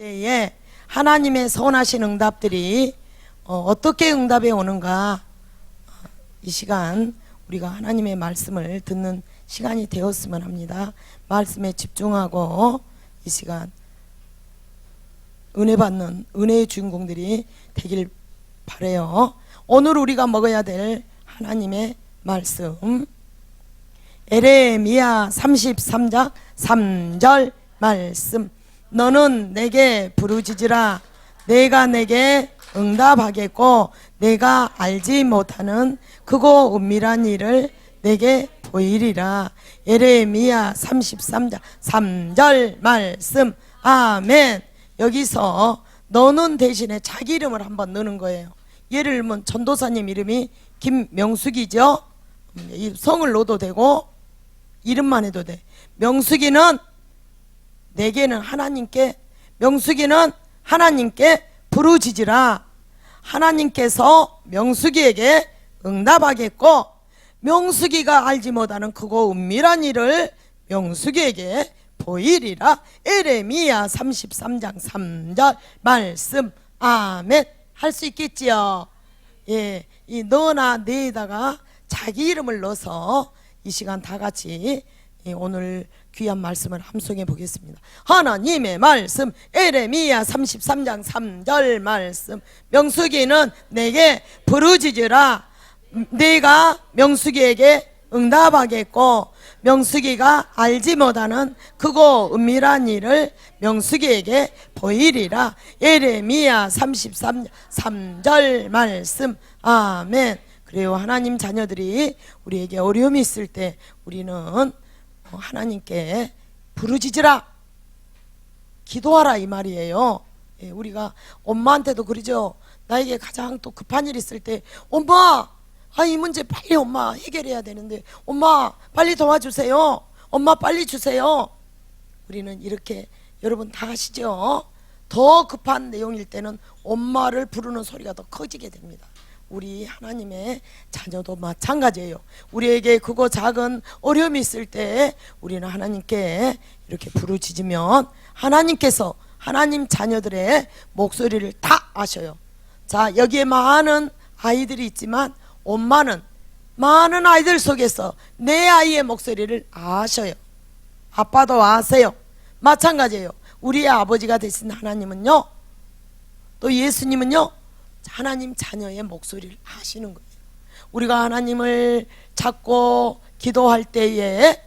때에 하나님의 선하신 응답들이 어떻게 응답해 오는가, 이 시간 우리가 하나님의 말씀을 듣는 시간이 되었으면 합니다. 말씀에 집중하고 이 시간 은혜 받는 은혜의 주인공들이 되길 바라요. 오늘 우리가 먹어야 될 하나님의 말씀, 에레미야 33장 3절 말씀. 너는 내게 부르짖으라. 내가 내게 응답하겠고 내가 알지 못하는 크고 은밀한 일을 내게 보이리라. 에레미야 33장 3절 말씀. 아멘. 여기서 너는 대신에 자기 이름을 한번 넣는 거예요. 예를 들면 전도사님 이름이 김명숙이죠. 이 성을 넣어도 되고 이름만 해도 돼. 명숙이는 내게는 하나님께, 명숙이는 하나님께 부르짖으라. 하나님께서 명숙이에게 응답하겠고 명숙이가 알지 못하는 크고 은밀한 일을 명숙이에게 보이리라. 에레미야 33장 3절 말씀. 아멘. 할 수 있겠지요? 예, 이 너나 내에다가 자기 이름을 넣어서 이 시간 다 같이 오늘 귀한 말씀을 함송해 보겠습니다. 하나님의 말씀, 에레미야 33장 3절 말씀. 명숙이는 내게 부르짖으라. 내가 명숙이에게 응답하겠고 명숙이가 알지 못하는 크고 은밀한 일을 명숙이에게 보이리라. 에레미야 33장 3절 말씀. 아멘. 그래요. 하나님 자녀들이 우리에게 어려움이 있을 때 우리는 하나님께 부르짖으라, 기도하라, 이 말이에요. 예, 우리가 엄마한테도 그러죠. 나에게 가장 또 급한 일 있을 때 엄마, 이 문제 빨리 엄마 해결해야 되는데 엄마 빨리 도와주세요. 엄마 빨리 주세요. 우리는 이렇게, 여러분 다 아시죠? 더 급한 내용일 때는 엄마를 부르는 소리가 더 커지게 됩니다. 우리 하나님의 자녀도 마찬가지예요. 우리에게 크고 작은 어려움이 있을 때 우리는 하나님께 이렇게 부르짖으면 하나님께서 하나님 자녀들의 목소리를 다 아셔요. 자, 여기에 많은 아이들이 있지만 엄마는 많은 아이들 속에서 내 아이의 목소리를 아셔요. 아빠도 아세요. 마찬가지예요. 우리의 아버지가 되신 하나님은요, 또 예수님은요, 하나님 자녀의 목소리를 아시는 거예요. 우리가 하나님을 찾고 기도할 때에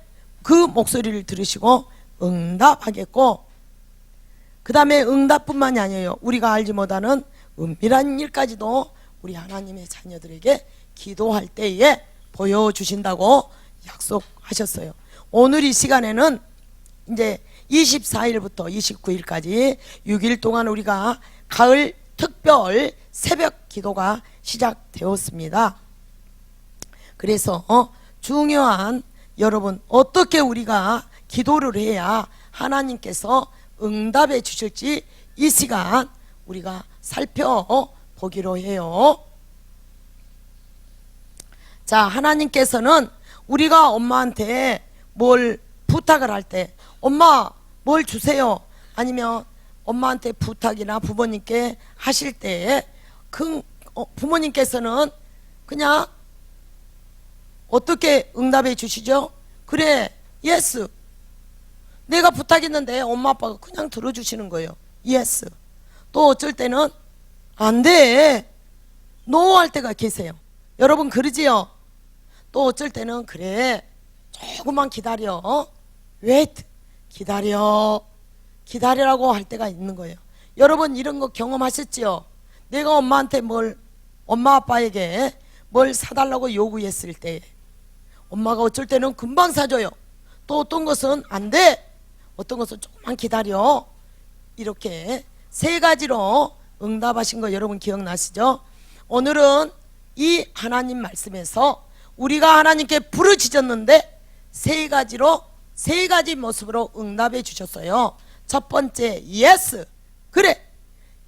그 목소리를 들으시고 응답하겠고, 그 다음에 응답뿐만이 아니에요. 우리가 알지 못하는 은밀한 일까지도 우리 하나님의 자녀들에게 기도할 때에 보여주신다고 약속하셨어요. 오늘 이 시간에는 이제 24일부터 29일까지 6일 동안 우리가 가을 특별 새벽 기도가 시작되었습니다. 그래서 중요한, 여러분 어떻게 우리가 기도를 해야 하나님께서 응답해 주실지 이 시간 우리가 살펴보기로 해요. 자, 하나님께서는 우리가 엄마한테 뭘 부탁을 할 때 엄마 뭘 주세요, 아니면 엄마한테 부탁이나 부모님께 하실 때 부모님께서는 그냥 어떻게 응답해 주시죠? 그래, 예스. 내가 부탁했는데 엄마 아빠가 그냥 들어주시는 거예요. 예스. 또 어쩔 때는 안 돼, 노 할 때가 계세요. 여러분 그러지요? 또 어쩔 때는 그래, 조금만 기다려, wait, 기다리라고 할 때가 있는 거예요. 여러분 이런 거 경험하셨지요? 내가 엄마한테 엄마 아빠에게 뭘 사달라고 요구했을 때 엄마가 어쩔 때는 금방 사줘요. 또 어떤 것은 안 돼, 어떤 것은 조금만 기다려. 이렇게 세 가지로 응답하신 거 여러분 기억나시죠? 오늘은 이 하나님 말씀에서 우리가 하나님께 부르짖었는데 세 가지 모습으로 응답해 주셨어요. 첫 번째, 예스, 그래,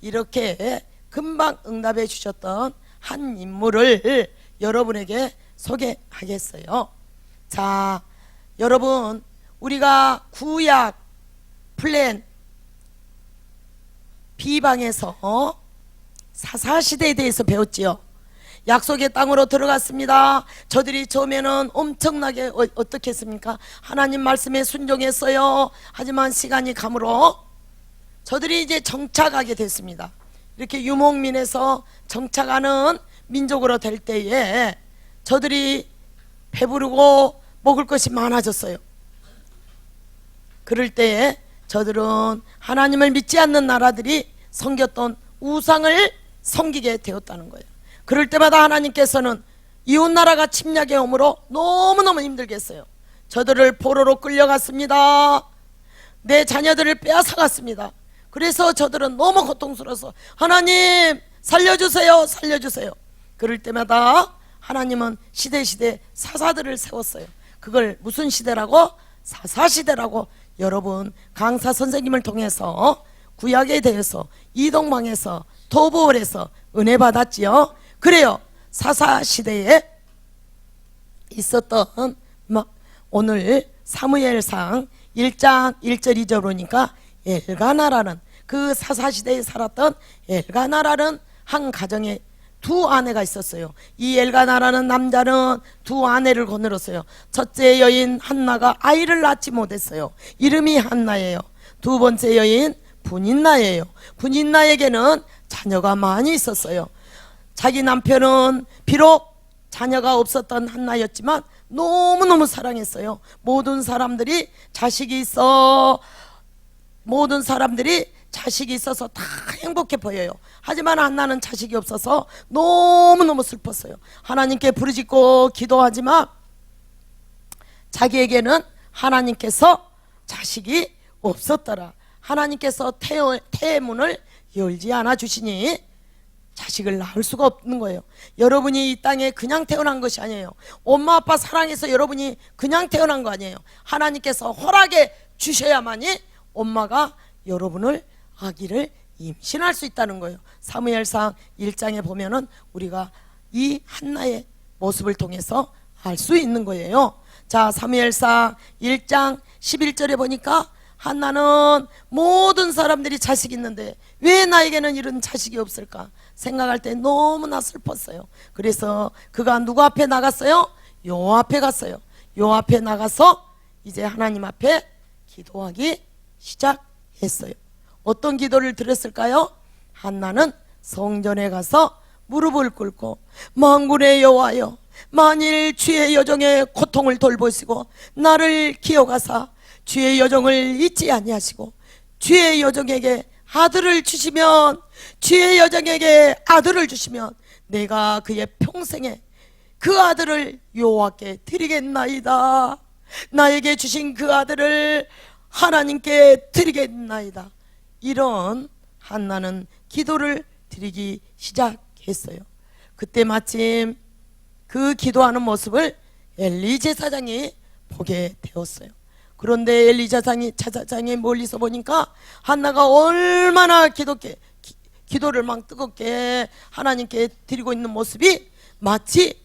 이렇게 금방 응답해 주셨던 한 인물을 여러분에게 소개하겠어요. 자, 여러분 우리가 구약 플랜 B방에서 사사시대에 대해서 배웠지요. 약속의 땅으로 들어갔습니다. 저들이 처음에는 엄청나게 어떻게 했습니까? 하나님 말씀에 순종했어요. 하지만 시간이 가므로 저들이 이제 정착하게 됐습니다. 이렇게 유목민에서 정착하는 민족으로 될 때에 저들이 배부르고 먹을 것이 많아졌어요. 그럴 때에 저들은 하나님을 믿지 않는 나라들이 섬겼던 우상을 섬기게 되었다는 거예요. 그럴 때마다 하나님께서는 이웃나라가 침략해 오므로 너무너무 힘들겠어요. 저들을 포로로 끌려갔습니다. 내 자녀들을 빼앗아갔습니다. 그래서 저들은 너무 고통스러워서 하나님 살려주세요, 살려주세요. 그럴 때마다 하나님은 시대시대 사사들을 세웠어요. 그걸 무슨 시대라고? 사사시대라고. 여러분 강사 선생님을 통해서 구약에 대해서 이동방에서 토보월에서 은혜 받았지요. 그래요. 사사시대에 있었던 오늘 사무엘상 1장 1절 2절 보니까 엘가나라는 그 사사시대에 살았던 엘가나라는 한 가정에 두 아내가 있었어요. 이 엘가나라는 남자는 두 아내를 거느렸어요. 첫째 여인 한나가 아이를 낳지 못했어요. 이름이 한나예요. 두 번째 여인 분인나예요. 분인나에게는 자녀가 많이 있었어요. 자기 남편은 비록 자녀가 없었던 한나였지만 너무너무 사랑했어요. 모든 사람들이 자식이 있어서 다 행복해 보여요. 하지만 한나는 자식이 없어서 너무너무 슬펐어요. 하나님께 부르짖고 기도하지만 자기에게는 하나님께서 자식이 없었더라. 하나님께서 태의 문을 열지 않아 주시니 자식을 낳을 수가 없는 거예요. 여러분이 이 땅에 그냥 태어난 것이 아니에요. 엄마 아빠 사랑해서 여러분이 그냥 태어난 거 아니에요. 하나님께서 허락해 주셔야만이 엄마가 여러분을 아기를 임신할 수 있다는 거예요. 사무엘상 1장에 보면은 우리가 이 한나의 모습을 통해서 알 수 있는 거예요. 자, 사무엘상 1장 11절에 보니까 한나는 모든 사람들이 자식이 있는데 왜 나에게는 이런 자식이 없을까 생각할 때 너무나 슬펐어요. 그래서 그가 누구 앞에 나갔어요? 여호와 앞에 갔어요. 여호와 앞에 나가서 이제 하나님 앞에 기도하기 시작했어요. 어떤 기도를 드렸을까요? 한나는 성전에 가서 무릎을 꿇고 만군의 여호와여, 만일 주의 여종의 고통을 돌보시고 나를 기억하사 주의 여종을 잊지 아니하시고 주의 여종에게 아들을 주시면 내가 그의 평생에 그 아들을 여호와께 드리겠나이다. 나에게 주신 그 아들을 하나님께 드리겠나이다. 이런 한나는 기도를 드리기 시작했어요. 그때 마침 그 기도하는 모습을 엘리 제사장이 보게 되었어요. 그런데 엘리 제사장이 멀리서 보니까 한나가 얼마나 기도를 막 뜨겁게 하나님께 드리고 있는 모습이 마치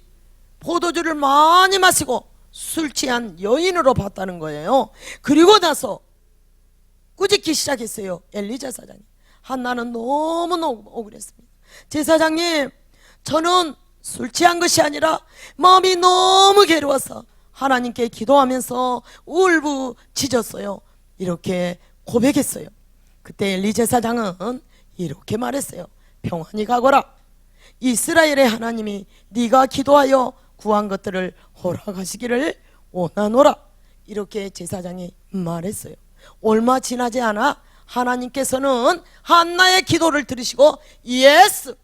포도주를 많이 마시고 술 취한 여인으로 봤다는 거예요. 그리고 나서 꾸짖기 시작했어요. 엘리 제사장이. 한나는 너무너무 억울했습니다. 제사장님, 저는 술 취한 것이 아니라 마음이 너무 괴로워서 하나님께 기도하면서 울부짖었어요. 이렇게 고백했어요. 그때 엘리 제사장은 이렇게 말했어요. 평안히 가거라. 이스라엘의 하나님이 네가 기도하여 구한 것들을 허락하시기를 원하노라. 이렇게 제사장이 말했어요. 얼마 지나지 않아 하나님께서는 한나의 기도를 들으시고 예스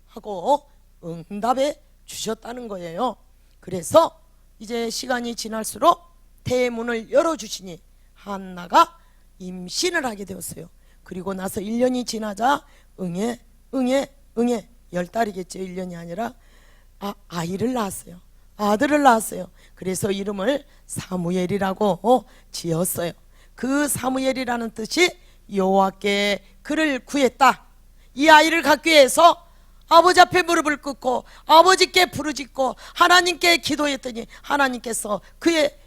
하고 응답해 주셨다는 거예요. 그래서 이제 시간이 지날수록 태의 문을 열어주시니 한나가 임신을 하게 되었어요. 그리고 나서 1년이 지나자 응애 10달이겠죠. 1년이 아니라 아이를 낳았어요. 아들을 낳았어요. 그래서 이름을 사무엘이라고 지었어요. 그 사무엘이라는 뜻이 여호와께 그를 구했다. 이 아이를 갖기 위해서 아버지 앞에 무릎을 꿇고 아버지께 부르짖고 하나님께 기도했더니 하나님께서 그의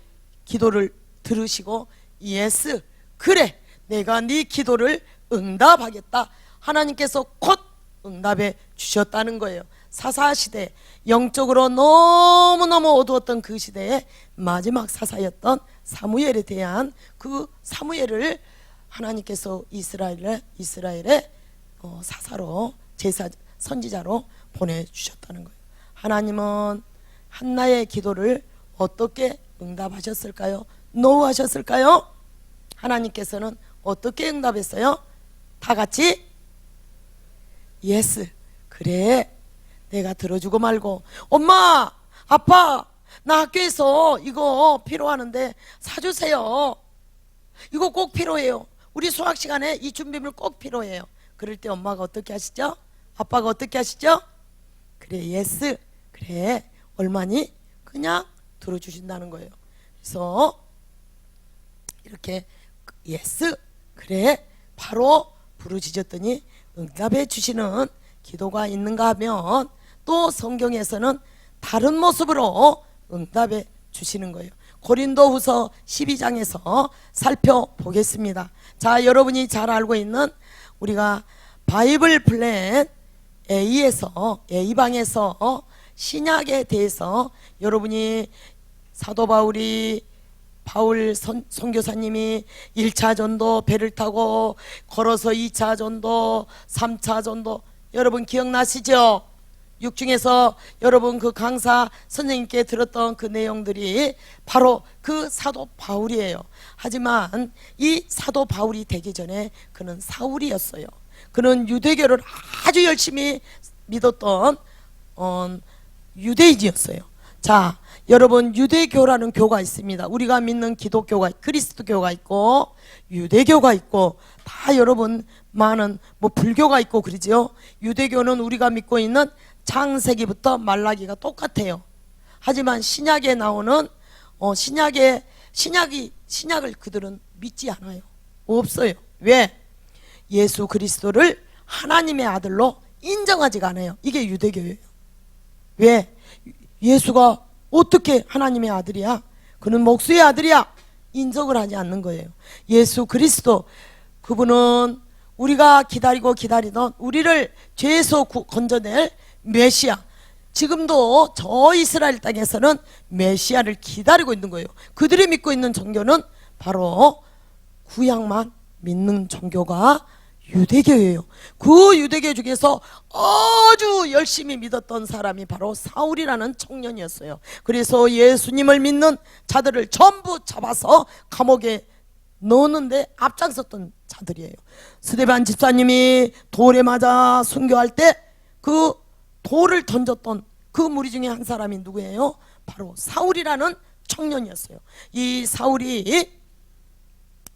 기도를 들으시고 예스, 그래, 내가 네 기도를 응답하겠다. 하나님께서 곧 응답해 주셨다는 거예요. 사사시대, 영적으로 너무너무 어두웠던 그 시대에 마지막 사사였던 사무엘에 대한 그 사무엘을 하나님께서 이스라엘의 사사로, 제사 선지자로 보내주셨다는 거예요. 하나님은 한나의 기도를 어떻게 응답하셨을까요? 노하셨을까요? 하나님께서는 어떻게 응답했어요? 다 같이 예스, 그래, 내가 들어주고 말고. 엄마, 아빠, 나 학교에서 이거 필요하는데 사주세요. 이거 꼭 필요해요. 우리 수학 시간에 이 준비물 꼭 필요해요. 그럴 때 엄마가 어떻게 하시죠? 아빠가 어떻게 하시죠? 그래, 예스, 그래, 얼마니? 그냥 들어주신다는 거예요. 그래서 이렇게 예스, 그래, 바로 부르짖었더니 응답해 주시는 기도가 있는가 하면 또 성경에서는 다른 모습으로 응답해 주시는 거예요. 고린도후서 12장에서 살펴보겠습니다. 자, 여러분이 잘 알고 있는 우리가 바이블 플랜 A방에서 신약에 대해서 여러분이 사도 바울 선교사님이 1차 전도 배를 타고 걸어서 2차 전도, 3차 전도, 여러분 기억나시죠? 육중에서 여러분 그 강사 선생님께 들었던 그 내용들이 바로 그 사도 바울이에요. 하지만 이 사도 바울이 되기 전에 그는 사울이었어요. 그는 유대교를 아주 열심히 믿었던 유대인이었어요. 자, 여러분 유대교라는 교가 있습니다. 우리가 믿는 기독교가, 그리스도교가 있고 유대교가 있고 다 여러분 많은 불교가 있고 그러죠. 유대교는 우리가 믿고 있는 창세기부터 말라기가 똑같아요. 하지만 신약에 나오는 신약을 그들은 믿지 않아요. 없어요. 왜? 예수 그리스도를 하나님의 아들로 인정하지가 않아요. 이게 유대교예요. 왜? 예수가 어떻게 하나님의 아들이야? 그는 목수의 아들이야. 인정을 하지 않는 거예요. 예수 그리스도, 그분은 우리가 기다리던 우리를 죄에서 건져낼 메시아. 지금도 저 이스라엘 땅에서는 메시아를 기다리고 있는 거예요. 그들이 믿고 있는 종교는 바로 구약만 믿는 종교가 유대교예요. 그 유대교 중에서 아주 열심히 믿었던 사람이 바로 사울이라는 청년이었어요. 그래서 예수님을 믿는 자들을 전부 잡아서 감옥에 넣었는데 앞장섰던 자들이에요. 스데반 집사님이 돌에 맞아 순교할 때 그 돌을 던졌던 그 무리 중에 한 사람이 누구예요? 바로 사울이라는 청년이었어요. 이 사울이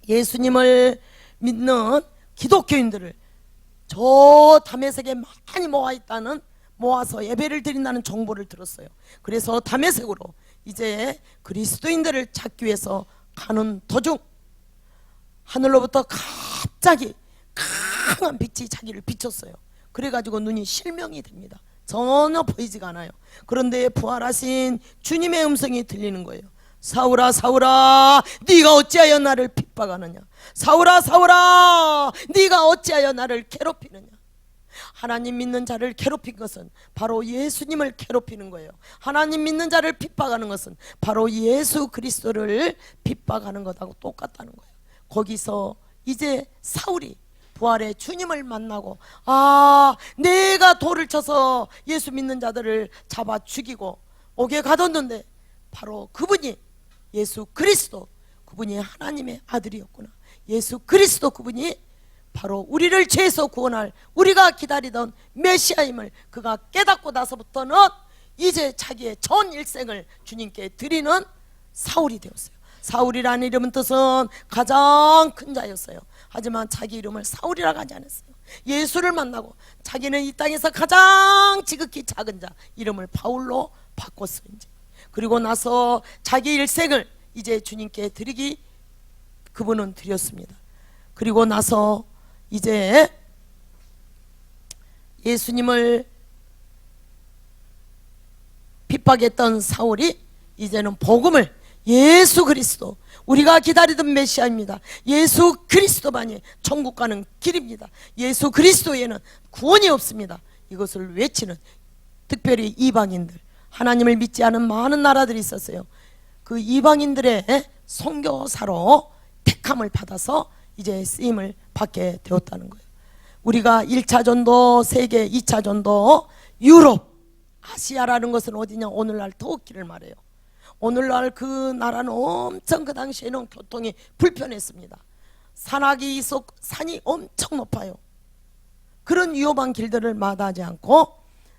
예수님을 믿는 기독교인들을 저 다메섹에 많이 모아서 예배를 드린다는 정보를 들었어요. 그래서 다메섹으로 이제 그리스도인들을 찾기 위해서 가는 도중 하늘로부터 갑자기 강한 빛이 자기를 비췄어요. 그래가지고 눈이 실명이 됩니다. 전혀 보이지가 않아요. 그런데 부활하신 주님의 음성이 들리는 거예요. 사울아 사울아, 네가 어찌하여 나를 핍박하느냐. 사울아 사울아, 네가 어찌하여 나를 괴롭히느냐. 하나님 믿는 자를 괴롭힌 것은 바로 예수님을 괴롭히는 거예요. 하나님 믿는 자를 핍박하는 것은 바로 예수 그리스도를 핍박하는 것하고 똑같다는 거예요. 거기서 이제 사울이 부활의 주님을 만나고, 내가 돌을 쳐서 예수 믿는 자들을 잡아 죽이고 옥에 가뒀는데 바로 그분이 예수 그리스도, 그분이 하나님의 아들이었구나. 예수 그리스도, 그분이 바로 우리를 죄에서 구원할, 우리가 기다리던 메시아임을 그가 깨닫고 나서부터는 이제 자기의 전 일생을 주님께 드리는 사울이 되었어요. 사울이라는 이름은 뜻은 가장 큰 자였어요. 하지만 자기 이름을 사울이라고 하지 않았어요. 예수를 만나고 자기는 이 땅에서 가장 지극히 작은 자 이름을 바울로 바꿨어요. 이제 그리고 나서 자기 일생을 이제 주님께 그분은 드렸습니다. 그리고 나서 이제 예수님을 핍박했던 사울이 이제는 복음을 예수 그리스도, 우리가 기다리던 메시아입니다. 예수 그리스도만이 천국 가는 길입니다. 예수 그리스도에는 구원이 없습니다. 이것을 외치는, 특별히 이방인들, 하나님을 믿지 않은 많은 나라들이 있었어요. 그 이방인들의 선교사로 택함을 받아서 이제 쓰임을 받게 되었다는 거예요. 우리가 1차 전도, 세계 2차 전도, 유럽, 아시아라는 것은 어디냐? 오늘날 터키를 말해요. 오늘날 그 나라는 엄청 그 당시에는 교통이 불편했습니다. 산악이 있었고 산이 엄청 높아요. 그런 위험한 길들을 마다하지 않고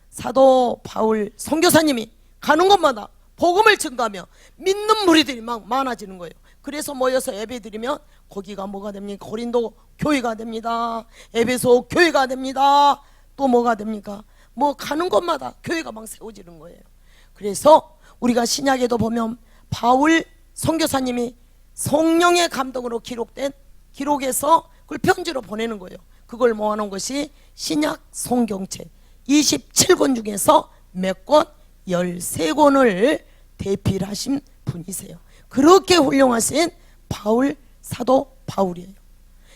사도 바울 선교사님이 가는 곳마다 복음을 증거하며 믿는 무리들이 막 많아지는 거예요. 그래서 모여서 예배드리면 거기가 뭐가 됩니까? 고린도 교회가 됩니다. 에베소 교회가 됩니다. 또 뭐가 됩니까? 뭐 가는 곳마다 교회가 막 세워지는 거예요. 그래서 우리가 신약에도 보면 바울 선교사님이 성령의 감동으로 기록된 기록에서 그걸 편지로 보내는 거예요. 그걸 모아놓은 것이 신약 성경책 27권 중에서 몇 권? 13권을 대필하신 분이세요. 그렇게 훌륭하신 바울, 사도 바울이에요.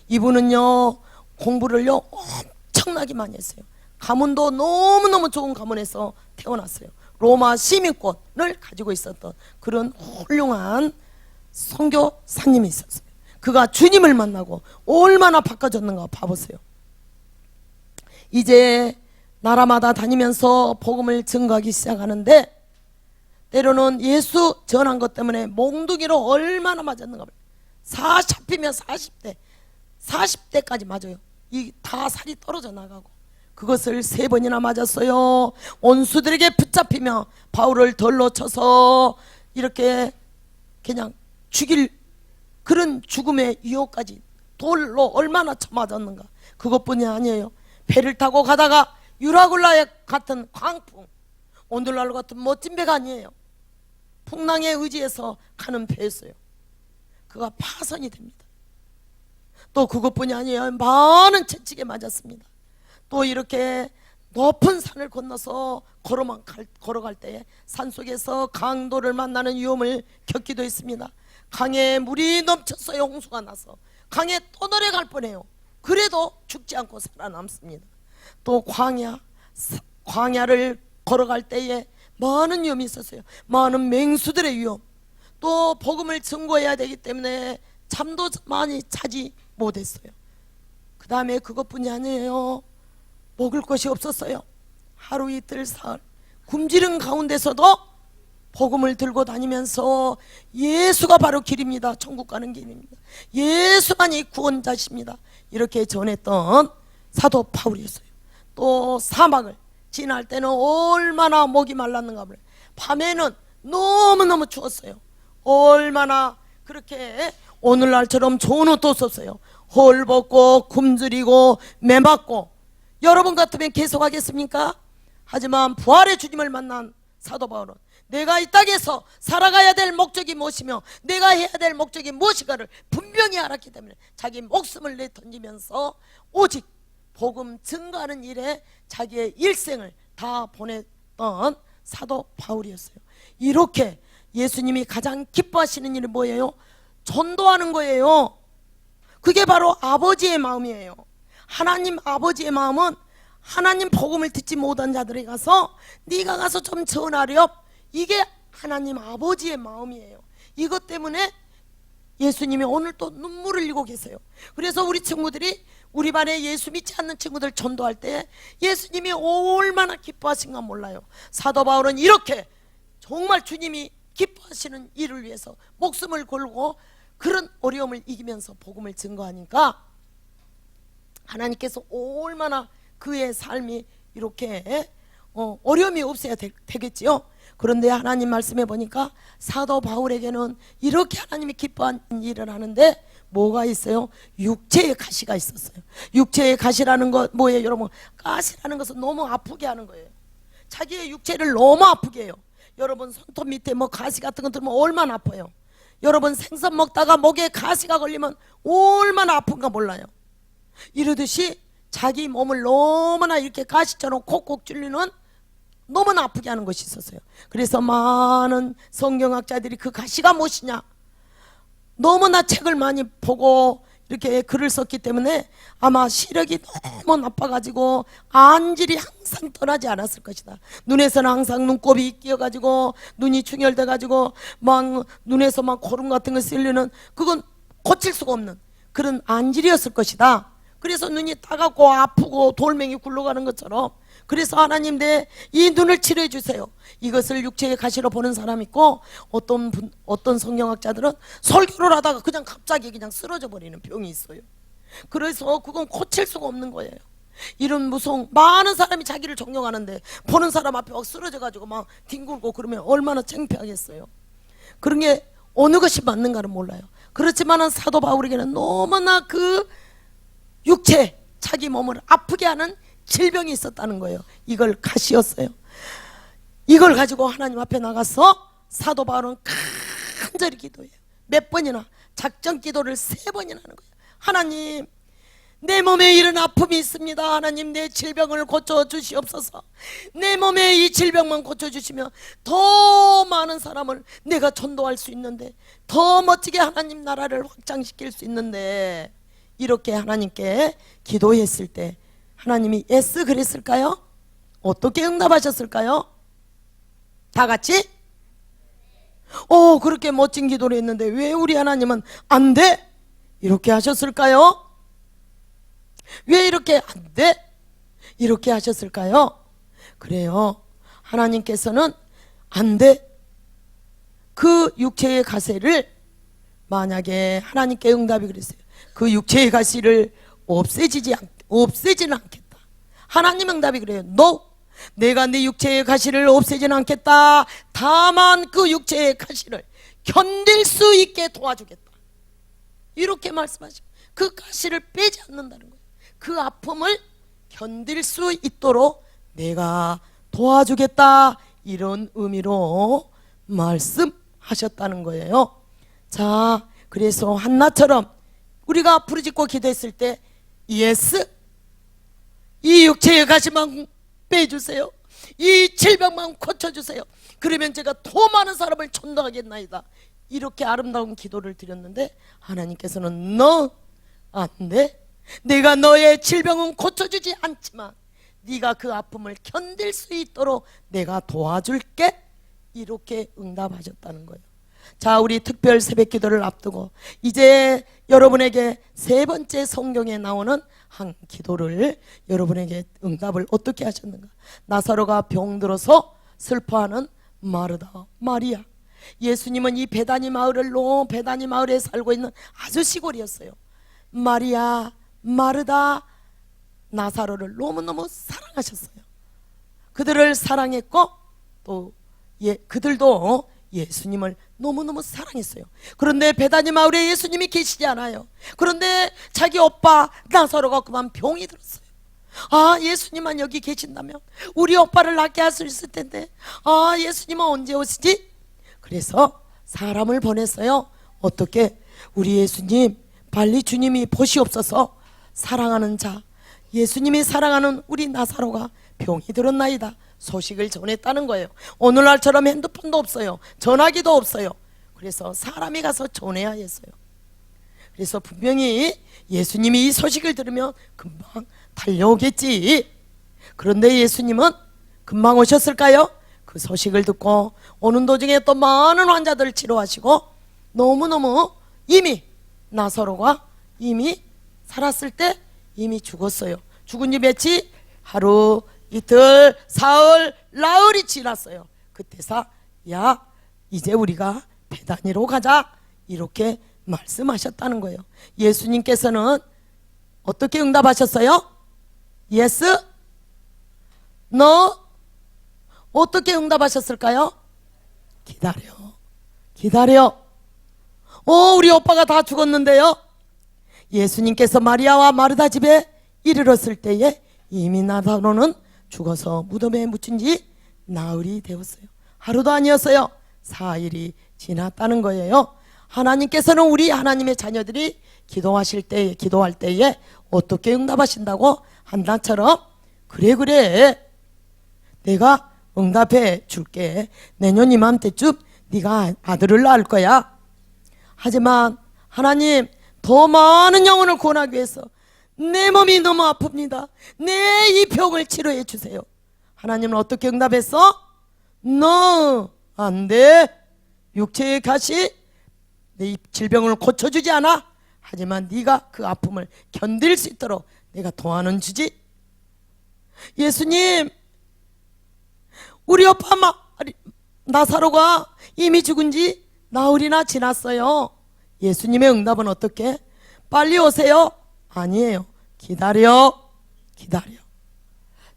이분은요 공부를요 엄청나게 많이 했어요. 가문도 너무너무 좋은 가문에서 태어났어요. 로마 시민권을 가지고 있었던 그런 훌륭한 선교사님이 있었어요. 그가 주님을 만나고 얼마나 바꿔졌는가 봐보세요. 이제 나라마다 다니면서 복음을 증거하기 시작하는데 때로는 예수 전한 것 때문에 몽둥이로 얼마나 맞았는가 봐요. 40이면 40대까지 맞아요. 이 다 살이 떨어져 나가고 그것을 3번이나 맞았어요. 원수들에게 붙잡히며 바울을 돌로 쳐서 이렇게 그냥 죽일 그런 죽음의 유혹까지 돌로 얼마나 쳐맞았는가. 그것뿐이 아니에요. 배를 타고 가다가 유라굴라에 같은 광풍, 오늘날로 같은 멋진 배가 아니에요. 풍랑에 의지해서 가는 배였어요. 그가 파선이 됩니다. 또 그것뿐이 아니에요. 많은 채찍에 맞았습니다. 또 이렇게 높은 산을 건너서 걸어갈 때에 산속에서 강도를 만나는 위험을 겪기도 했습니다. 강에 물이 넘쳤어요. 홍수가 나서 강에 떠내려갈 뻔해요. 그래도 죽지 않고 살아남습니다. 또 광야를 걸어갈 때에 많은 위험이 있었어요. 많은 맹수들의 위험, 또 복음을 증거해야 되기 때문에 잠도 많이 자지 못했어요. 그 다음에 그것뿐이 아니에요. 먹을 것이 없었어요. 하루 이틀 사흘 굶주린 가운데서도 복음을 들고 다니면서 예수가 바로 길입니다. 천국 가는 길입니다. 예수만이 구원자십니다. 이렇게 전했던 사도 바울이었어요. 또 사막을 지날 때는 얼마나 목이 말랐는가 몰라요. 밤에는 너무너무 추웠어요. 얼마나 그렇게 오늘날처럼 좋은 옷도 없었어요. 헐벗고 굶주리고 매맞고. 여러분 같으면 계속하겠습니까? 하지만 부활의 주님을 만난 사도 바울은 내가 이 땅에서 살아가야 될 목적이 무엇이며 내가 해야 될 목적이 무엇인가를 분명히 알았기 때문에 자기 목숨을 내던지면서 오직 복음 증거하는 일에 자기의 일생을 다 보냈던 사도 바울이었어요. 이렇게 예수님이 가장 기뻐하시는 일이 뭐예요? 전도하는 거예요. 그게 바로 아버지의 마음이에요. 하나님 아버지의 마음은 하나님 복음을 듣지 못한 자들에 가서 네가 가서 좀 전하렴. 이게 하나님 아버지의 마음이에요. 이것 때문에 예수님이 오늘 또 눈물을 흘리고 계세요. 그래서 우리 친구들이 우리 반에 예수 믿지 않는 친구들 전도할 때 예수님이 얼마나 기뻐하신가 몰라요. 사도 바울은 이렇게 정말 주님이 기뻐하시는 일을 위해서 목숨을 걸고 그런 어려움을 이기면서 복음을 증거하니까 하나님께서 얼마나 그의 삶이 이렇게 어려움이 없어야 되겠지요. 그런데 하나님 말씀해 보니까 사도 바울에게는 이렇게 하나님이 기뻐한 일을 하는데 뭐가 있어요? 육체의 가시가 있었어요. 육체의 가시라는 것 뭐예요? 여러분, 가시라는 것은 너무 아프게 하는 거예요. 자기의 육체를 너무 아프게 해요. 여러분 손톱 밑에 뭐 가시 같은 거 들면 얼마나 아파요. 여러분 생선 먹다가 목에 가시가 걸리면 얼마나 아픈가 몰라요. 이러듯이 자기 몸을 너무나 이렇게 가시처럼 콕콕 찔리는 너무나 아프게 하는 것이 있었어요. 그래서 많은 성경학자들이 그 가시가 무엇이냐, 너무나 책을 많이 보고 이렇게 글을 썼기 때문에 아마 시력이 너무 나빠가지고 안질이 항상 떠나지 않았을 것이다. 눈에서는 항상 눈곱이 끼어가지고 눈이 충혈돼가지고 막 눈에서 막 고름 같은 거 쓸리는, 그건 고칠 수가 없는 그런 안질이었을 것이다. 그래서 눈이 따갑고 아프고 돌멩이 굴러가는 것처럼, 그래서 하나님 내 이 눈을 치료해 주세요. 이것을 육체의 가시로 보는 사람 있고, 어떤 성경학자들은 설교를 하다가 그냥 갑자기 그냥 쓰러져 버리는 병이 있어요. 그래서 그건 고칠 수가 없는 거예요. 이런 무서운, 많은 사람이 자기를 존경하는데 보는 사람 앞에 막 쓰러져 가지고 막 뒹굴고 그러면 얼마나 창피하겠어요. 그런 게 어느 것이 맞는가는 몰라요. 그렇지만은 사도 바울에게는 너무나 그 육체, 자기 몸을 아프게 하는 질병이 있었다는 거예요. 이걸 가시였어요. 이걸 가지고 하나님 앞에 나가서 사도 바울은 간절히 기도해요. 몇 번이나, 작정 기도를 3번이나 하는 거예요. 하나님, 내 몸에 이런 아픔이 있습니다. 하나님, 내 질병을 고쳐주시옵소서. 내 몸에 이 질병만 고쳐주시면 더 많은 사람을 내가 전도할 수 있는데, 더 멋지게 하나님 나라를 확장시킬 수 있는데, 이렇게 하나님께 기도했을 때 하나님이 예스 그랬을까요? 어떻게 응답하셨을까요? 다 같이? 그렇게 멋진 기도를 했는데 왜 우리 하나님은 안 돼? 이렇게 하셨을까요? 왜 이렇게 안 돼? 이렇게 하셨을까요? 그래요. 하나님께서는 안 돼. 그 육체의 가세를 만약에 하나님께 응답이 그랬어요. 그 육체의 가시를 없애지는 않겠다. 하나님 응답이 그래요. No. 내가 네 육체의 가시를 없애지는 않겠다. 다만 그 육체의 가시를 견딜 수 있게 도와주겠다. 이렇게 말씀하시고, 그 가시를 빼지 않는다는 거예요. 그 아픔을 견딜 수 있도록 내가 도와주겠다. 이런 의미로 말씀하셨다는 거예요. 자, 그래서 한나처럼 우리가 부르짖고 기도했을 때 예스, 이 육체의 가시만 빼주세요. 이 질병만 고쳐주세요. 그러면 제가 더 많은 사람을 전도하겠나이다. 이렇게 아름다운 기도를 드렸는데 하나님께서는 너 안 돼. 내가 너의 질병은 고쳐주지 않지만 네가 그 아픔을 견딜 수 있도록 내가 도와줄게. 이렇게 응답하셨다는 거예요. 자, 우리 특별 새벽 기도를 앞두고 이제 여러분에게 3번째 성경에 나오는 한 기도를, 여러분에게 응답을 어떻게 하셨는가. 나사로가 병들어서 슬퍼하는 마르다, 마리아. 예수님은 이 베다니 마을에 살고 있는 아주 시골이었어요. 마리아, 마르다, 나사로를 너무너무 사랑하셨어요. 그들을 사랑했고 또 그들도 예수님을 너무너무 사랑했어요. 그런데 베다니 마을에 예수님이 계시지 않아요. 그런데 자기 오빠 나사로가 그만 병이 들었어요. 아, 예수님만 여기 계신다면 우리 오빠를 낫게 할 수 있을 텐데, 아, 예수님은 언제 오시지? 그래서 사람을 보냈어요. 어떻게? 우리 예수님 빨리 주님이 보시옵소서. 사랑하는 자, 예수님이 사랑하는 우리 나사로가 병이 들었나이다. 소식을 전했다는 거예요. 오늘날처럼 핸드폰도 없어요. 전화기도 없어요. 그래서 사람이 가서 전해야 했어요. 그래서 분명히 예수님이 이 소식을 들으면 금방 달려오겠지. 그런데 예수님은 금방 오셨을까요? 그 소식을 듣고 오는 도중에 또 많은 환자들을 치료하시고, 너무너무 이미 나사로가 이미 살았을 때 이미 죽었어요. 죽은 지 며칠? 하루, 이틀, 사흘, 나흘이 지났어요. 그때서 야, 이제 우리가 베다니로 가자. 이렇게 말씀하셨다는 거예요. 예수님께서는 어떻게 응답하셨어요? 예스? 너? 어떻게 응답하셨을까요? 기다려. 우리 오빠가 다 죽었는데요. 예수님께서 마리아와 마르다 집에 이르렀을 때에 이미 나사로는 죽어서 무덤에 묻힌 지 나흘이 되었어요. 하루도 아니었어요. 4일이 지났다는 거예요. 하나님께서는 우리 하나님의 자녀들이 기도할 때에 어떻게 응답하신다고? 한나처럼 그래 내가 응답해 줄게. 내년 이맘때쯤 네가 아들을 낳을 거야. 하지만 하나님, 더 많은 영혼을 구원하기 위해서 내 몸이 너무 아픕니다. 내 이 병을 치료해 주세요. 하나님은 어떻게 응답했어? 너 안 돼. 육체의 가시 내 질병을 고쳐주지 않아. 하지만 네가 그 아픔을 견딜 수 있도록 내가 도와는 주지. 예수님, 우리 오빠 나사로가 이미 죽은 지 나흘이나 지났어요. 예수님의 응답은 어떻게? 빨리 오세요? 아니에요. 기다려.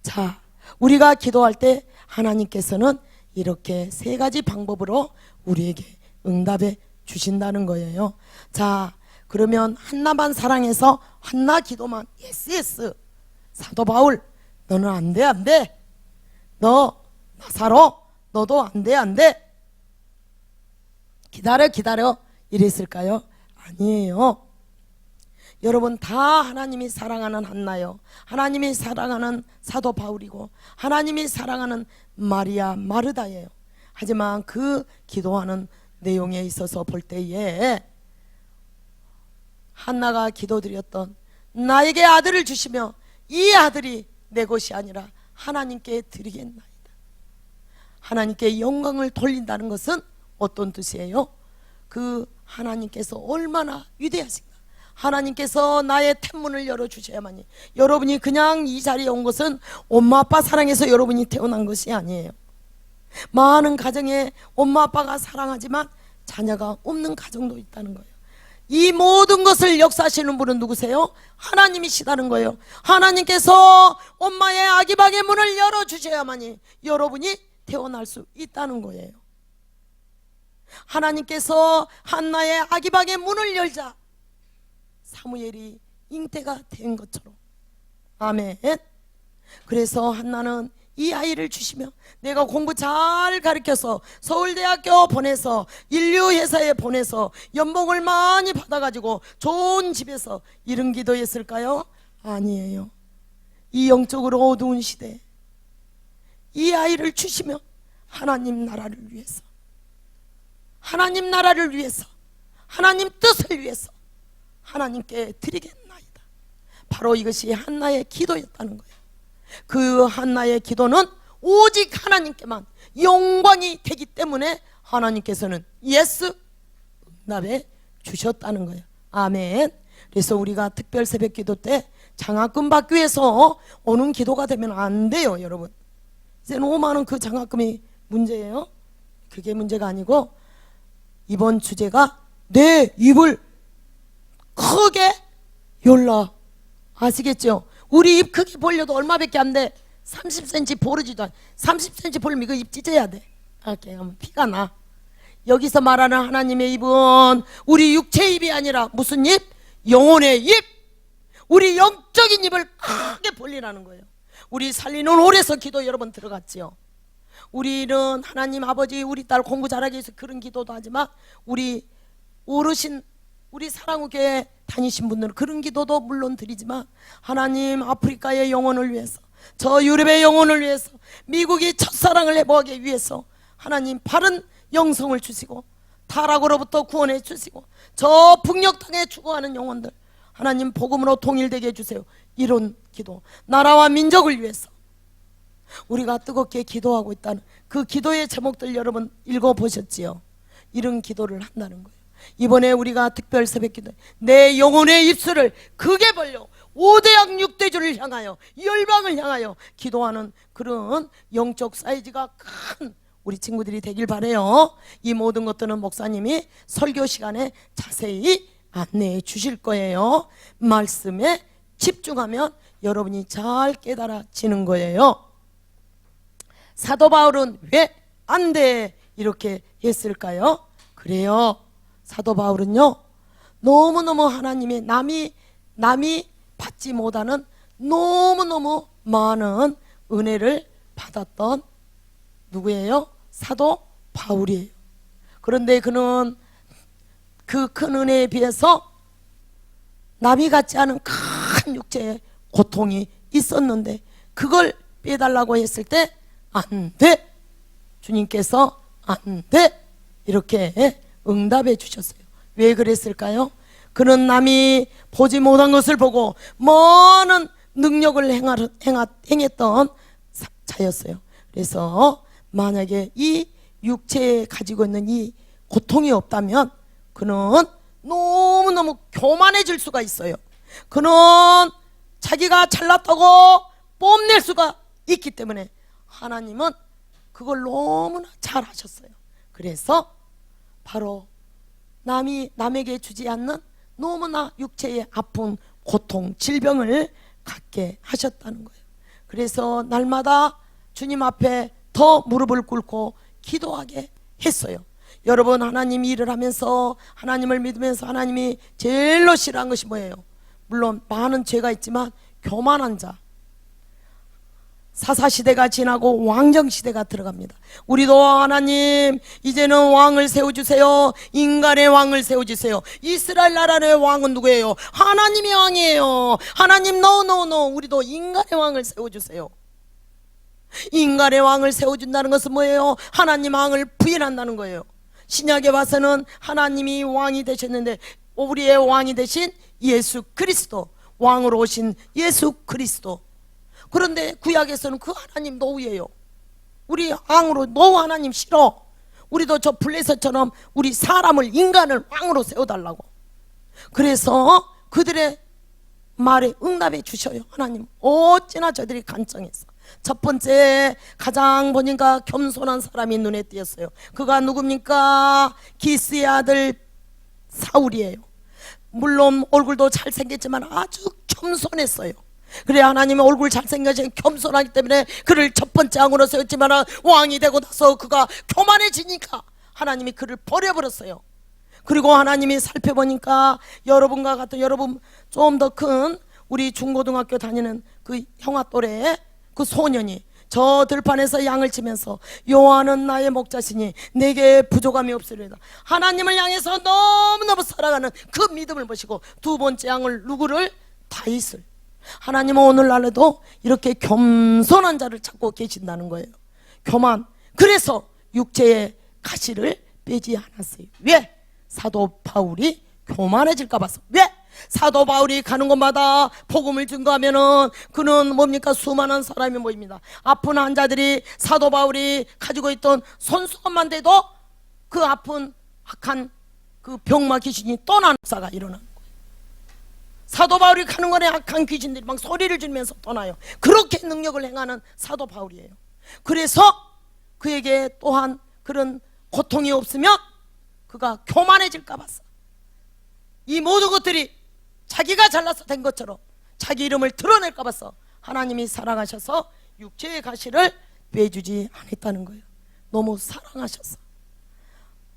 자, 우리가 기도할 때 하나님께서는 이렇게 세 가지 방법으로 우리에게 응답해 주신다는 거예요. 자, 그러면 한나만 사랑해서 한나 기도만 예스. 사도 바울, 너는 안 돼. 너 나사로, 너도 안 돼. 기다려 이랬을까요? 아니에요. 여러분, 다 하나님이 사랑하는 한나요, 하나님이 사랑하는 사도 바울이고 하나님이 사랑하는 마리아 마르다예요. 하지만 그 기도하는 내용에 있어서 볼 때에 한나가 기도드렸던 나에게 아들을 주시며 이 아들이 내 것이 아니라 하나님께 드리겠나이다. 하나님께 영광을 돌린다는 것은 어떤 뜻이에요? 그 하나님께서 얼마나 위대하신가. 하나님께서 나의天문을 열어주셔야만이. 여러분이 그냥 이 자리에 온 것은 엄마 아빠 사랑해서 여러분이 태어난 것이 아니에요. 많은 가정에 엄마 아빠가 사랑하지만 자녀가 없는 가정도 있다는 거예요. 이 모든 것을 역사하시는 분은 누구세요? 하나님이시다는 거예요. 하나님께서 엄마의 아기방의 문을 열어주셔야만이 여러분이 태어날 수 있다는 거예요. 하나님께서 한나의 아기방의 문을 열자 사무엘이 잉태가 된 것처럼. 아멘. 그래서 한나는 이 아이를 주시며 내가 공부 잘 가르쳐서 서울대학교 보내서 인류회사에 보내서 연봉을 많이 받아가지고 좋은 집에서 이런 기도했을까요? 아니에요. 이 영적으로 어두운 시대에 이 아이를 주시며 하나님 나라를 위해서, 하나님 나라를 위해서, 하나님 뜻을 위해서 하나님께 드리겠나이다. 바로 이것이 한나의 기도였다는 거예요. 그 한나의 기도는 오직 하나님께만 영광이 되기 때문에 하나님께서는 예스 응답해 주셨다는 거예요. 아멘. 그래서 우리가 특별 새벽 기도 때 장학금 받기 위해서 오는 기도가 되면 안 돼요. 여러분, 이제는 5만 원 그 장학금이 문제예요. 그게 문제가 아니고 이번 주제가 내 입을 크게 열라. 아시겠죠? 우리 입 크게 벌려도 얼마밖에 안 돼. 30cm 보르지도 않아. 30cm 벌면 이거 입 찢어야 돼. 이렇게 하면 피가 나. 여기서 말하는 하나님의 입은 우리 육체의 입이 아니라 무슨 입? 영혼의 입. 우리 영적인 입을 크게 벌리라는 거예요. 우리 살리는 올에서 기도 여러 번 들어갔지요. 우리는 하나님 아버지 우리 딸 공부 잘하기 위해서 그런 기도도 하지만 우리 어르신 우리 사랑교회 다니신 분들은 그런 기도도 물론 드리지만 하나님 아프리카의 영혼을 위해서, 저 유럽의 영혼을 위해서, 미국이 첫사랑을 회복하기 위해서 하나님 바른 영성을 주시고 타락으로부터 구원해 주시고 저 북녘 땅에 죽어가는 영혼들 하나님 복음으로 통일되게 해주세요. 이런 기도, 나라와 민족을 위해서 우리가 뜨겁게 기도하고 있다는 그 기도의 제목들 여러분 읽어보셨지요? 이런 기도를 한다는 거예요. 이번에 우리가 특별 새벽기도 내 영혼의 입술을 크게 벌려 5대양 6대주를 향하여 열방을 향하여 기도하는 그런 영적 사이즈가 큰 우리 친구들이 되길 바래요. 이 모든 것들은 목사님이 설교 시간에 자세히 안내해 주실 거예요. 말씀에 집중하면 여러분이 잘 깨달아지는 거예요. 사도 바울은 왜 안 돼 이렇게 했을까요? 그래요. 사도 바울은요 너무너무 하나님의 남이 받지 못하는 너무너무 많은 은혜를 받았던 누구예요? 사도 바울이에요. 그런데 그는 그 큰 은혜에 비해서 남이 같지 않은 큰 육체의 고통이 있었는데 그걸 빼달라고 했을 때 안 돼. 주님께서 안 돼. 이렇게 응답해 주셨어요. 왜 그랬을까요? 그는 남이 보지 못한 것을 보고 많은 능력을 행했던 자였어요. 그래서 만약에 이 육체에 가지고 있는 이 고통이 없다면 그는 너무너무 교만해질 수가 있어요. 그는 자기가 잘났다고 뽐낼 수가 있기 때문에 하나님은 그걸 너무나 잘 하셨어요. 그래서 바로 남에게 주지 않는 너무나 육체의 아픈 고통, 질병을 갖게 하셨다는 거예요. 그래서 날마다 주님 앞에 더 무릎을 꿇고 기도하게 했어요. 여러분, 하나님 일을 하면서 하나님을 믿으면서 하나님이 제일로 싫어한 것이 뭐예요? 물론 많은 죄가 있지만 교만한 자. 사사시대가 지나고 왕정시대가 들어갑니다. 우리도 하나님 이제는 왕을 세워주세요. 인간의 왕을 세워주세요. 이스라엘 나라의 왕은 누구예요? 하나님이 왕이에요. 하나님 노 우리도 인간의 왕을 세워주세요. 인간의 왕을 세워준다는 것은 뭐예요? 하나님 왕을 부인한다는 거예요. 신약에 와서는 하나님이 왕이 되셨는데 우리의 왕이 되신 예수 그리스도, 왕으로 오신 예수 그리스도. 그런데 구약에서는 그 하나님 노예요. 우리 왕으로 노 하나님 싫어. 우리도 저 블레셋처럼 우리 사람을, 인간을 왕으로 세워달라고. 그래서 그들의 말에 응답해 주셔요. 하나님 어찌나 저들이 간청했어. 첫 번째 가장 보니까 겸손한 사람이 눈에 띄었어요. 그가 누굽니까? 기스의 아들 사울이에요. 물론 얼굴도 잘생겼지만 아주 겸손했어요. 그래, 하나님의 얼굴 잘생겨서 겸손하기 때문에 그를 첫 번째 왕으로 세웠지만 왕이 되고 나서 그가 교만해지니까 하나님이 그를 버려버렸어요. 그리고 하나님이 살펴보니까 여러분과 같은, 여러분 좀 더 큰 우리 중고등학교 다니는 그 형아 또래 그 소년이 저 들판에서 양을 치면서 여호와는 나의 목자시니 내게 부족함이 없으리이다. 하나님을 향해서 너무너무 사랑하는 그 믿음을 보시고 두 번째 양을 누구를? 다윗을. 하나님은 오늘날에도 이렇게 겸손한 자를 찾고 계신다는 거예요. 교만. 그래서 육체의 가시를 빼지 않았어요. 왜? 사도 바울이 교만해질까 봐서. 왜? 사도 바울이 가는 곳마다 복음을 증거하면은 그는 뭡니까? 수많은 사람이 모입니다. 아픈 환자들이 사도 바울이 가지고 있던 손수건만 돼도 그 아픈 악한 그 병마 귀신이 떠나는 역사가 일어나는 거예요. 사도 바울이 가는 곳에 악한 귀신들이 막 소리를 지르면서 떠나요. 그렇게 능력을 행하는 사도 바울이에요. 그래서 그에게 또한 그런 고통이 없으면 그가 교만해질까 봐서 이 모든 것들이 자기가 잘나서 된 것처럼 자기 이름을 드러낼까 봐서 하나님이 사랑하셔서 육체의 가시를 빼주지 않았다는 거예요. 너무 사랑하셔서.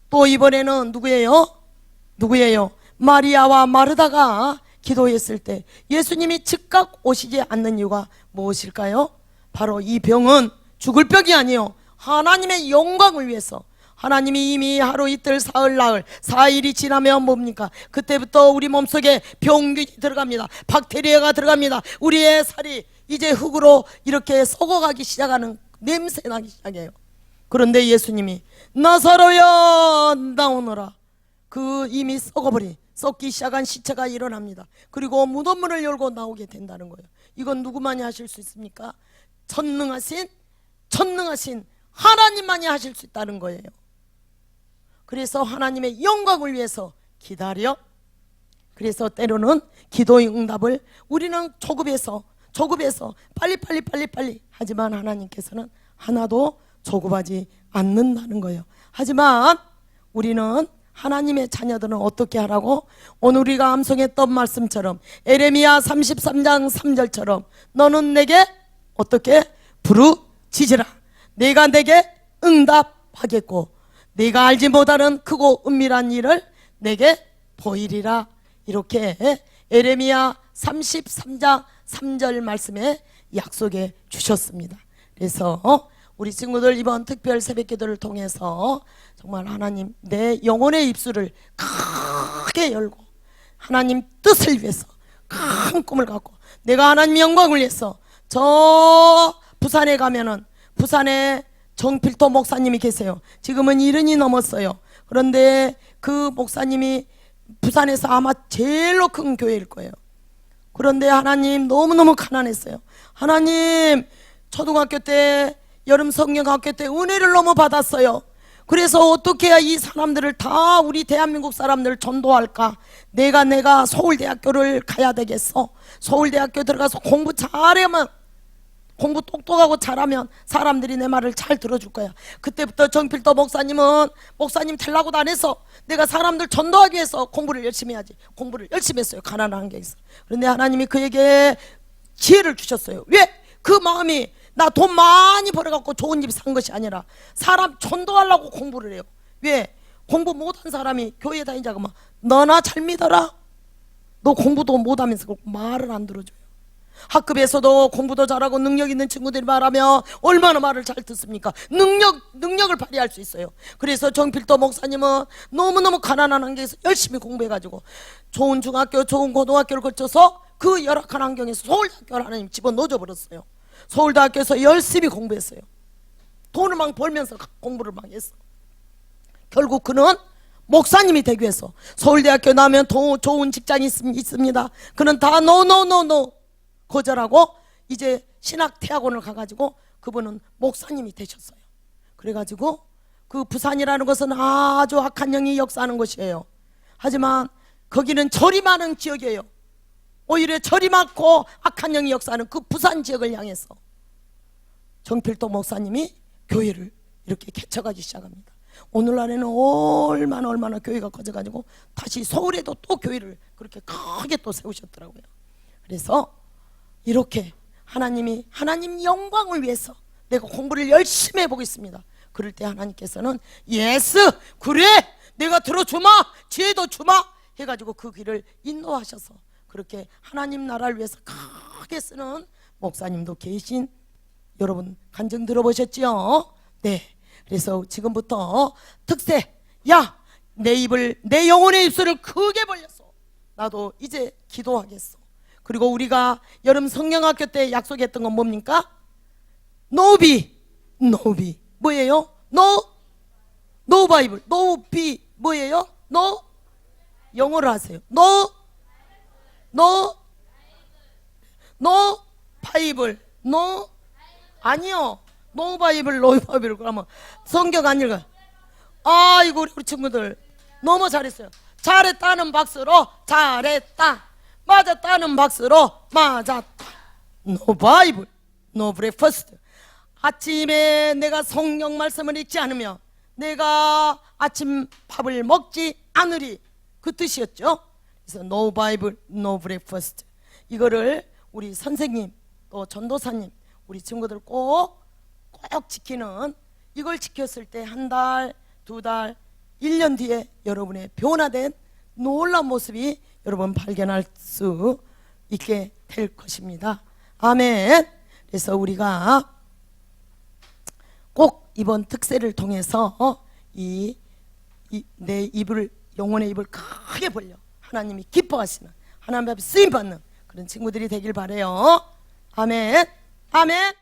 또 이번에는 누구예요? 마리아와 마르다가 기도했을 때 예수님이 즉각 오시지 않는 이유가 무엇일까요? 바로 이 병은 죽을 병이 아니에요. 하나님의 영광을 위해서. 하나님이 이미 하루 이틀 사흘 나흘 4일이 지나면 뭡니까? 그때부터 우리 몸속에 병균이 들어갑니다. 박테리아가 들어갑니다. 우리의 살이 이제 흙으로 이렇게 썩어가기 시작하는, 냄새 나기 시작해요. 그런데 예수님이 나사로야 나오너라. 그 이미 썩기 시작한 시체가 일어납니다. 그리고 무덤문을 열고 나오게 된다는 거예요. 이건 누구만이 하실 수 있습니까? 전능하신 하나님만이 하실 수 있다는 거예요. 그래서 하나님의 영광을 위해서 기다려. 그래서 때로는 기도의 응답을 우리는 조급해서 빨리 하지만 하나님께서는 하나도 조급하지 않는다는 거예요. 하지만 우리는, 하나님의 자녀들은 어떻게 하라고? 오늘 우리가 암송했던 말씀처럼 에레미야 33장 3절처럼 너는 내게 어떻게? 부르짖으라. 내가 내게 응답하겠고 네가 알지 못하는 크고 은밀한 일을 내게 보이리라. 이렇게 에레미야 33장 3절 말씀에 약속해 주셨습니다. 그래서 우리 친구들 이번 특별 새벽기도를 통해서 정말 하나님 내 영혼의 입술을 크게 열고 하나님 뜻을 위해서 큰 꿈을 갖고 내가 하나님 영광을 위해서 저 부산에 가면은 부산에 정필도 목사님이 계세요. 지금은 70이 넘었어요. 그런데 그 목사님이 부산에서 아마 제일로 큰 교회일 거예요. 그런데 하나님 너무너무 가난했어요. 하나님, 초등학교 때, 여름 성경학교 때 은혜를 너무 받았어요. 그래서 어떻게 해야 이 사람들을 다 우리 대한민국 사람들을 전도할까? 내가 서울대학교를 가야 되겠어. 서울대학교 들어가서 공부 잘하면, 공부 똑똑하고 잘하면 사람들이 내 말을 잘 들어줄 거야. 그때부터 정필도 목사님은 목사님 되려고도 안 해서 내가 사람들 전도하기 위해서 공부를 열심히 해야지. 공부를 열심히 했어요. 가난한 환경에서. 그런데 하나님이 그에게 지혜를 주셨어요. 왜? 그 마음이 나 돈 많이 벌어갖고 좋은 집 산 것이 아니라 사람 전도하려고 공부를 해요. 왜? 공부 못한 사람이 교회 다니자고 막 너나 잘 믿어라. 너 공부도 못하면서 말을 안 들어줘요. 학급에서도 공부도 잘하고 능력 있는 친구들이 말하면 얼마나 말을 잘 듣습니까? 능력을 발휘할 수 있어요. 그래서 정필도 목사님은 너무너무 가난한 환경에서 열심히 공부해가지고 좋은 중학교, 좋은 고등학교를 거쳐서 그 열악한 환경에서 서울대학교를 하나님 집어넣어 버렸어요. 서울대학교에서 열심히 공부했어요. 돈을 막 벌면서 공부를 막 했어. 결국 그는 목사님이 되기 위해서 서울대학교 나오면 더 좋은 직장이 있습니다. 그는 다 노 거절하고 이제 신학대학원을 가가지고 그분은 목사님이 되셨어요. 그래가지고 그 부산이라는 것은 아주 악한 영이 역사하는 곳이에요. 하지만 거기는 절이 많은 지역이에요. 오히려 절이 많고 악한 영이 역사하는 그 부산 지역을 향해서 정필도 목사님이 교회를 이렇게 개척하기 시작합니다. 오늘날에는 얼마나 교회가 커져가지고 다시 서울에도 또 교회를 그렇게 크게 또 세우셨더라고요. 그래서 이렇게 하나님 영광을 위해서 내가 공부를 열심히 해보겠습니다. 그럴 때 하나님께서는 예스 그래 내가 들어주마 지혜도 주마 해가지고 그 길을 인도하셔서 그렇게 하나님 나라를 위해서 크게 쓰는 목사님도 계신 여러분 간증 들어보셨지요? 네. 그래서 지금부터 특세 야 내 영혼의 입술을 크게 벌렸어. 나도 이제 기도하겠어. 그리고 우리가 여름 성경학교 때 약속했던 건 뭡니까? 노비 뭐예요? 노 바이블 노비 뭐예요? 영어로 하세요. 노 바이블 아니요. 노 바이블 그러면 성경 안 읽어. 아이고 우리 친구들 너무 잘했어요. 잘했다는 박수로 잘했다. 맞았다는 박수로 맞았다. 노 바이블 노 브레이퍼스트. 아침에 내가 성경 말씀을 읽지 않으면 내가 아침 밥을 먹지 않으리 그 뜻이었죠. 그래서 노 바이블 노 브레이퍼스트 이거를 우리 선생님 또 전도사님 우리 친구들 꼭 지키는 이걸 지켰을 때 한 달, 두 달, 1년 뒤에 여러분의 변화된 놀라운 모습이 여러분 발견할 수 있게 될 것입니다. 아멘. 그래서 우리가 꼭 이번 특세를 통해서 내 입을 영혼의 입을 크게 벌려 하나님이 기뻐하시는 하나님 앞에 쓰임받는 그런 친구들이 되길 바라요. 아멘. 아멘.